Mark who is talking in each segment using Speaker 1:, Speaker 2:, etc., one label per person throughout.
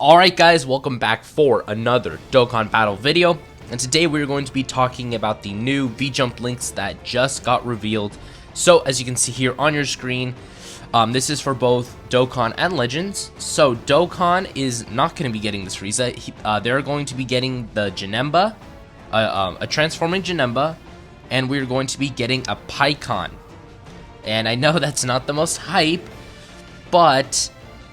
Speaker 1: Alright guys, welcome back for another Dokkan battle video, and today we're going to be talking about the new VJump links that just got revealed. So as you can see here on your screen, this is for both Dokkan and Legends. So Dokkan is not going to be getting this Frieza. They're going to be getting the Janemba, a transforming Janemba, and we're going to be getting a Pikkon. And I know that's not the most hype, but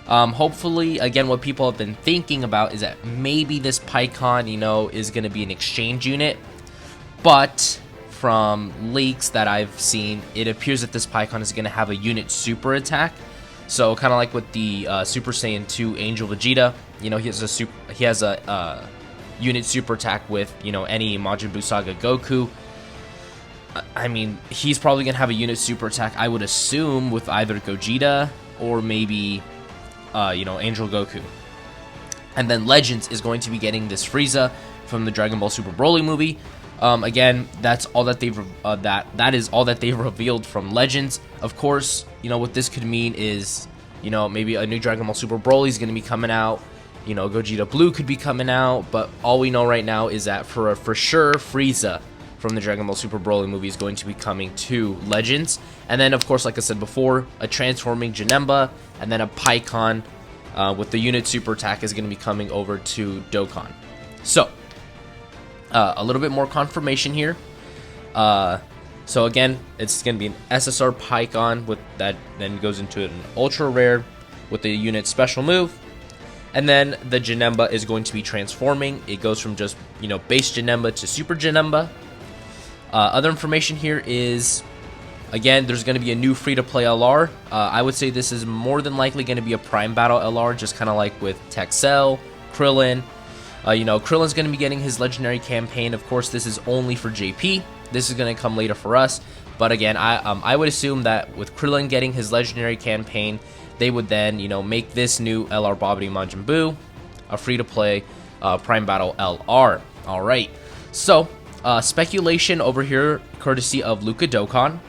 Speaker 1: hopefully, again, what people have been thinking about is that maybe this Pikkon, is going to be an exchange unit. But from leaks that I've seen, it appears that this Pikkon is going to have a unit super attack. So kind of like with the Super Saiyan 2 Angel Vegeta, he has a unit super attack with any Majin Buu Saga Goku. I mean, he's probably going to have a unit super attack, I would assume, with either Gogeta or maybe Angel Goku. And then Legends is going to be getting this Frieza from the Dragon Ball Super Broly movie. Again, that's all that they've that is all that they've revealed from Legends. Of course, what this could mean is maybe a new Dragon Ball Super Broly is going to be coming out. Gogeta Blue could be coming out, but all we know right now is that for sure Frieza from the Dragon Ball Super Broly movie is going to be coming to Legends. And then, of course, like I said before, a transforming Janemba, and then a Pikkon with the unit super attack is going to be coming over to Dokkan. So, a little bit more confirmation here. So again, it's going to be an SSR Pikkon with that then goes into an ultra rare with the unit special move. And then the Janemba is going to be transforming. It goes from just, base Janemba to Super Janemba. Other information here is, again, there's going to be a new free-to-play LR. I would say this is more than likely going to be a Prime Battle LR, just kind of like with Texel, Krillin. Krillin's going to be getting his legendary campaign. Of course, this is only for JP. This is going to come later for us. But again, I would assume that with Krillin getting his legendary campaign, they would then, make this new LR Babidi Majin Buu a free-to-play Prime Battle LR. All right, so speculation over here, courtesy of Luca Dokkan.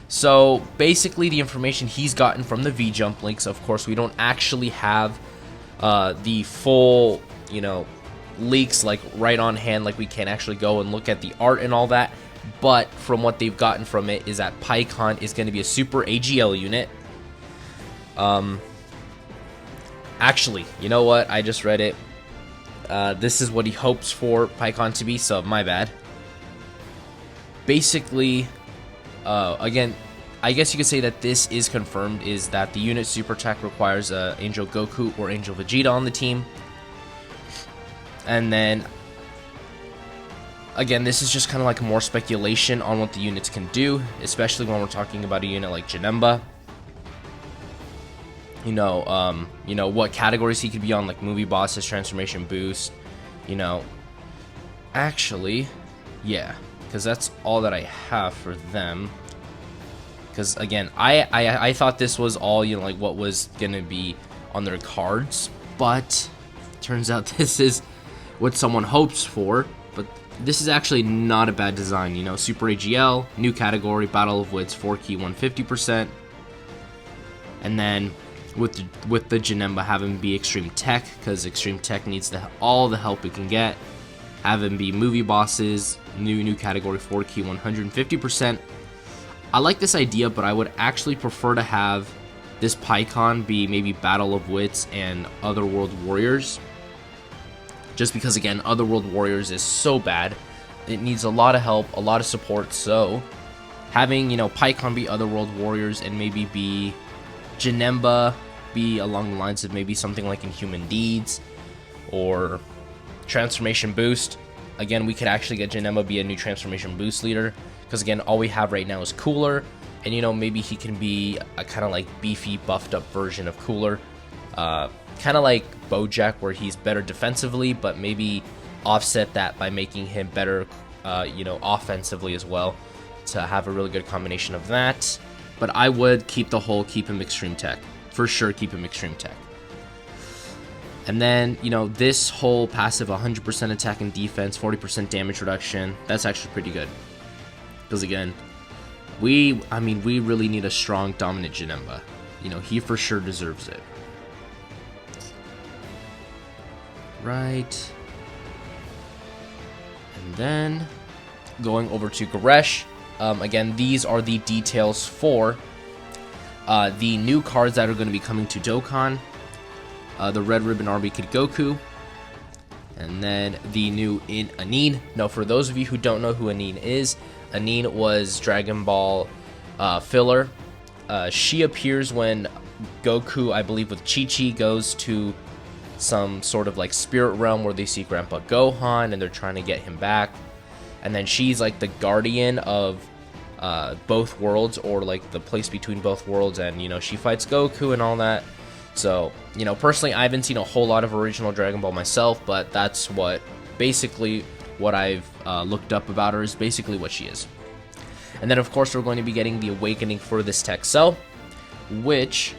Speaker 1: So basically, the information he's gotten from the VJump links. Of course, we don't actually have the full, leaks like right on hand, like we can actually go and look at the art and all that. But from what they've gotten from it is that Pikkon is going to be a super AGL unit. Actually, you know what? I just read it. This is what he hopes for Pikkon to be, so my bad. Basically, again, I guess you could say that this is confirmed, is that the unit super attack requires Angel Goku or Angel Vegeta on the team. And then, again, this is just kind of like more speculation on what the units can do, especially when we're talking about a unit like Janemba. What categories he could be on, like movie bosses, transformation boost, Actually, yeah, because that's all that I have for them. Because again, I thought this was all, like what was gonna be on their cards, but turns out this is what someone hopes for. But this is actually not a bad design, Super AGL, new category, Battle of Wits, 4 key, 150%, and then with the Janemba, have him be Extreme Tech, because Extreme Tech needs all the help it can get. Have him be movie bosses, new category, 4 key, 150%. I like this idea, but I would actually prefer to have this Pikkon be maybe Battle of Wits and Otherworld Warriors. Just because, again, Otherworld Warriors is so bad. It needs a lot of help, a lot of support. So having, Pikkon be Otherworld Warriors and maybe be Janemba be along the lines of maybe something like Inhuman Deeds or Transformation Boost. Again, we could actually get Janemba be a new Transformation Boost leader, because again, all we have right now is Cooler, and maybe he can be a kind of like beefy, buffed up version of Cooler, kind of like Bojack, where he's better defensively, but maybe offset that by making him better, offensively as well, to have a really good combination of that. But I would keep him Extreme Tech. For sure, keep him Extreme Tech. And then, this whole passive 100% attack and defense, 40% damage reduction, that's actually pretty good. Because again, we really need a strong, dominant Janemba. He for sure deserves it. right. And then going over to Goresh. Again, these are the details for the new cards that are going to be coming to Dokkan. The Red Ribbon Army Kid Goku. And then the new Anin. Now, for those of you who don't know who Anin is, Anin was Dragon Ball filler. She appears when Goku, I believe with Chi-Chi, goes to some sort of like spirit realm where they see Grandpa Gohan and they're trying to get him back. And then she's like the guardian of both worlds, or like the place between both worlds, and you know, she fights Goku and all that. So, you know, personally, I haven't seen a whole lot of original Dragon Ball myself, but that's what basically what I've looked up about her is basically what she is. And then, of course, we're going to be getting the awakening for this tech cell, which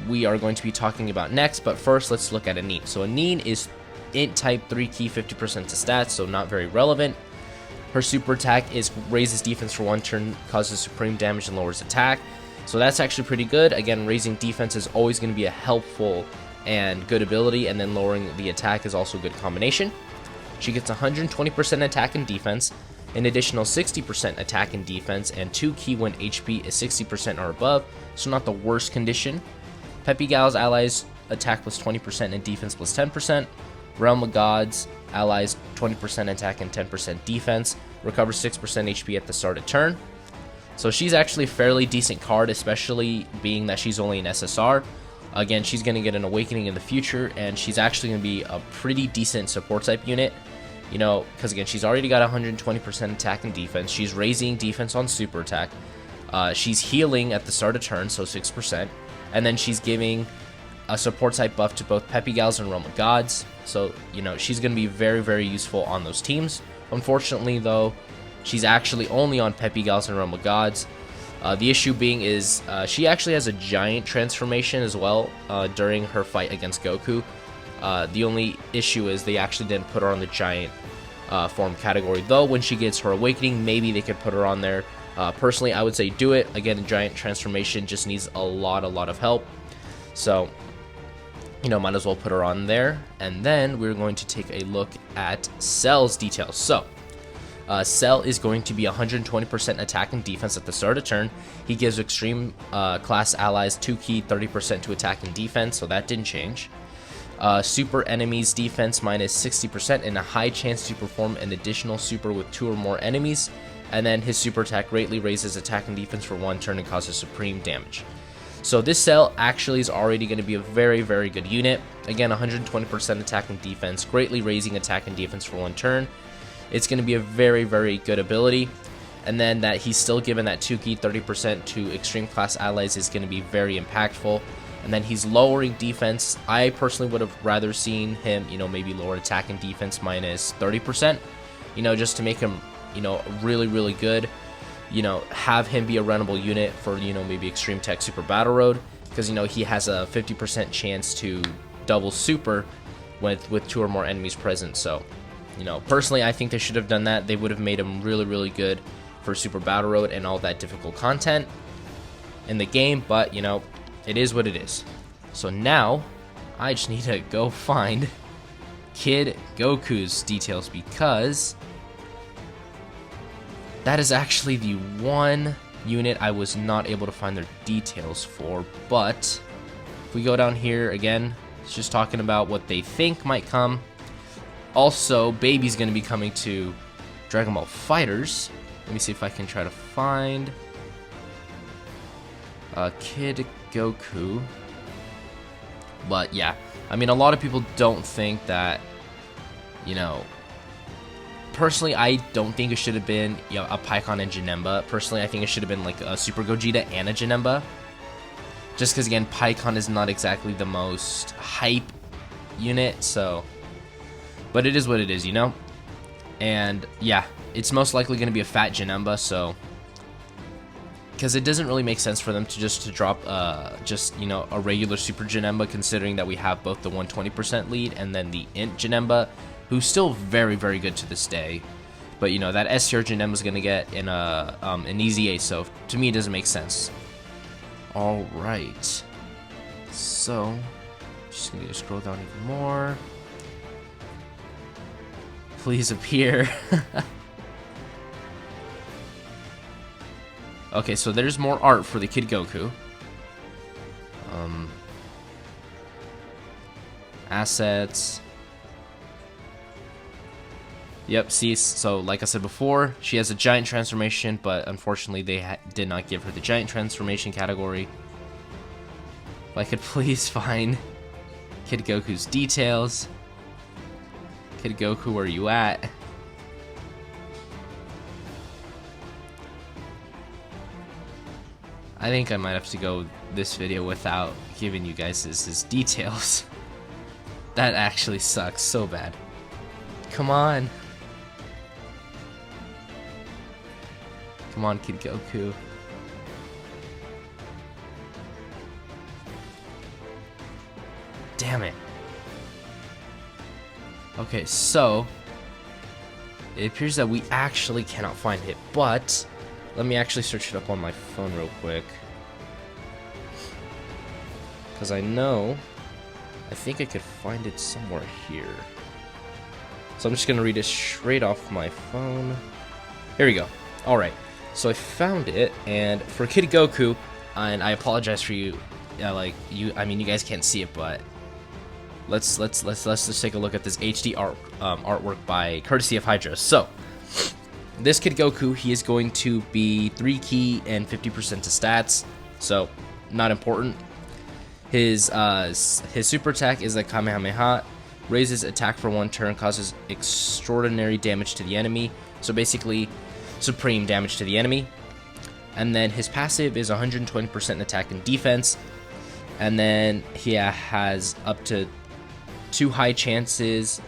Speaker 1: we are going to be talking about next. But first, let's look at Anin. So Anin is Int type 3 key, 50% to stats, so not very relevant. Her super attack is raises defense for 1 turn, causes supreme damage, and lowers attack. So that's actually pretty good. Again, raising defense is always going to be a helpful and good ability, and then lowering the attack is also a good combination. She gets 120% attack and defense, an additional 60% attack and defense, and 2 key when HP is 60% or above, so not the worst condition. Peppy Gal's allies attack plus 20% and defense plus 10%. Realm of Gods allies 20% attack and 10% defense, recovers 6% HP at the start of turn. So she's actually a fairly decent card, especially being that she's only an SSR. Again, she's going to get an awakening in the future, and she's actually going to be a pretty decent support type unit. You know, because again, she's already got 120% attack and defense. She's raising defense on super attack. She's healing at the start of turn, so 6%. And then she's giving a support type buff to both Peppy Gals and Realm of Gods. So, you know, she's going to be very, very useful on those teams. Unfortunately, though, she's actually only on Peppy Gals and Realm of Gods. The issue being is she actually has a giant transformation as well during her fight against Goku. The only issue is they actually didn't put her on the giant form category. Though when she gets her awakening, maybe they could put her on there. Personally, I would say do it. Again, a giant transformation just needs a lot of help. So, you know, might as well put her on there. And then we're going to take a look at Cell's details. So, Cell is going to be 120% attack and defense at the start of turn. He gives extreme class allies 2 key, 30% to attack and defense, so that didn't change. Super enemies defense minus 60% and a high chance to perform an additional super with 2 or more enemies. And then his super attack greatly raises attack and defense for 1 turn and causes supreme damage. So this Cell actually is already going to be a very, very good unit. Again, 120% attack and defense, greatly raising attack and defense for 1 turn. It's going to be a very, very good ability. And then that he's still given that 2 key 30% to extreme class allies is going to be very impactful. And then he's lowering defense. I personally would have rather seen him, you know, maybe lower attack and defense minus 30%, you know, just to make him, you know, really, really good. You know, have him be a runnable unit for, you know, maybe Extreme Tech Super Battle Road, because, you know, he has a 50% chance to double super with 2 or more enemies present. So, you know, personally, I think they should have done that. They would have made him really, really good for Super Battle Road and all that difficult content in the game, but, you know, it is what it is. So now, I just need to go find Kid Goku's details, because that is actually the one unit I was not able to find their details for. But if we go down here again, it's just talking about what they think might come. Also, Baby's going to be coming to Dragon Ball FighterZ. Let me see if I can try to find Kid Goku. But yeah, I mean, a lot of people don't think that, you know, personally, I don't think it should have been, you know, a Pikkon and Janemba. Personally, I think it should have been like a Super Gogeta and a Janemba. Just because, again, Pikkon is not exactly the most hype unit, so. But it is what it is, you know? And, yeah, it's most likely going to be a fat Janemba, so. Because it doesn't really make sense for them to drop, just, you know, a regular Super Janemba, considering that we have both the 120% lead and then the Int Janemba, who's still very, very good to this day. But, you know, that S tier Janemba is going to get in an easy ace, so to me it doesn't make sense. Alright. So, just going to scroll down even more. please appear. Okay, so there's more art for the Kid Goku. Assets. Yep, see, so like I said before, she has a giant transformation, but unfortunately they did not give her the giant transformation category. If I could please find Kid Goku's details. Kid Goku, where are you at? I think I might have to go this video without giving you guys his details. That actually sucks so bad. Come on. Come on, Kid Goku. Damn it. Okay, so it appears that we actually cannot find it, but let me actually search it up on my phone real quick. Because I think I could find it somewhere here. So I'm just going to read it straight off my phone. Here we go. Alright, so I found it, and for Kid Goku, and I apologize for you, I mean, you guys can't see it, but let's just take a look at this HD artwork by courtesy of Hydra. So this Kid Goku, he is going to be 3 key and 50% to stats, so not important. His super attack is a Kamehameha, raises attack for 1 turn, causes extraordinary damage to the enemy, so basically supreme damage to the enemy. And then his passive is 120% in attack and defense, and then he has up to 2 high chances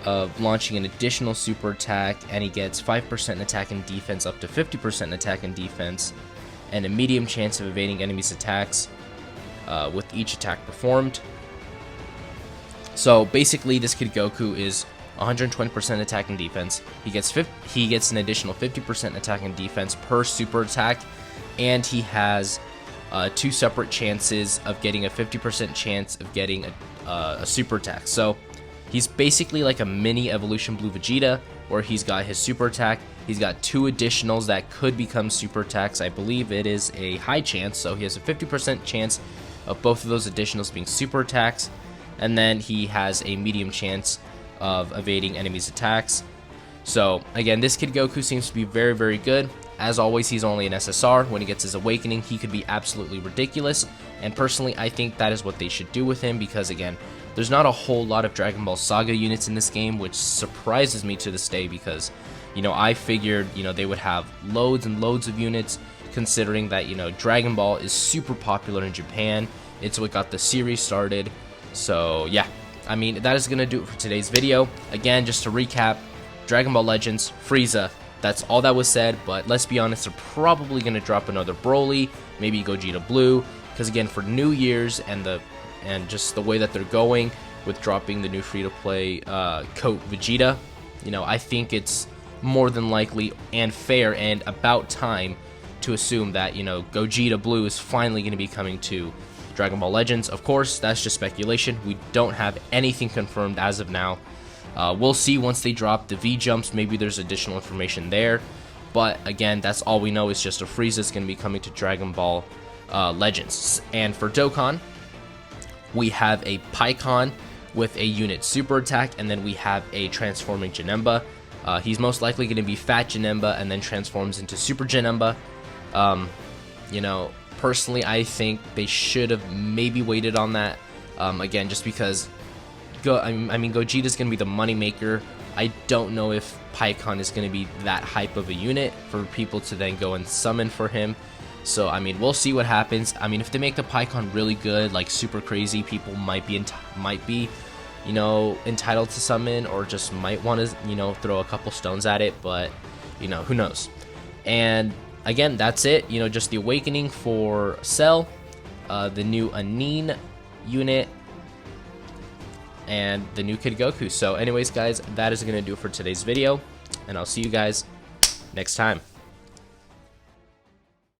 Speaker 1: of launching an additional super attack, and he gets 5% in attack and defense, up to 50% in attack and defense, and a medium chance of evading enemies' attacks with each attack performed. So basically, this Kid Goku is 120% attack and defense. He gets an additional 50% attack and defense per super attack, and he has 2 separate chances of getting a 50% chance of getting a super attack. So he's basically like a mini Evolution Blue Vegeta, where he's got his super attack. He's got 2 additionals that could become super attacks. I believe it is a high chance, so he has a 50% chance of both of those additionals being super attacks, and then he has a medium chance of evading enemies' attacks. So again, this Kid Goku seems to be very, very good. As always, he's only an SSR. When he gets his awakening, he could be absolutely ridiculous, and personally I think that is what they should do with him, because again, there's not a whole lot of Dragon Ball Saga units in this game, which surprises me to this day, because I figured they would have loads and loads of units, considering that Dragon Ball is super popular in Japan. It's what got the series started. So yeah, I mean, that is going to do it for today's video. Again, just to recap, Dragon Ball Legends, Frieza, that's all that was said, but let's be honest, they're probably going to drop another Broly, maybe Gogeta Blue, because again, for New Year's and just the way that they're going with dropping the new free-to-play coat Vegeta, I think it's more than likely and fair and about time to assume that, Gogeta Blue is finally going to be coming to Dragon Ball Legends. Of course, that's just speculation. We don't have anything confirmed as of now. We'll see once they drop the VJumps. Maybe there's additional information there. But again, that's all we know, is just a Frieza is going to be coming to Dragon Ball Legends. And for Dokkan, we have a Pikkon with a unit super attack, and then we have a transforming Janemba. He's most likely going to be Fat Janemba and then transforms into Super Janemba. Personally, I think they should have maybe waited on that. Again, just because Gogeta's going to be the moneymaker. I don't know if Pikkon is going to be that hype of a unit for people to then go and summon for him. So, I mean, we'll see what happens. I mean, if they make the Pikkon really good, like super crazy, people might be entitled to summon, or just might want to, throw a couple stones at it, but, who knows. And again, that's it. Just the awakening for Cell, the new Anin unit, and the new Kid Goku. So anyways, guys, that is going to do it for today's video, and I'll see you guys next time.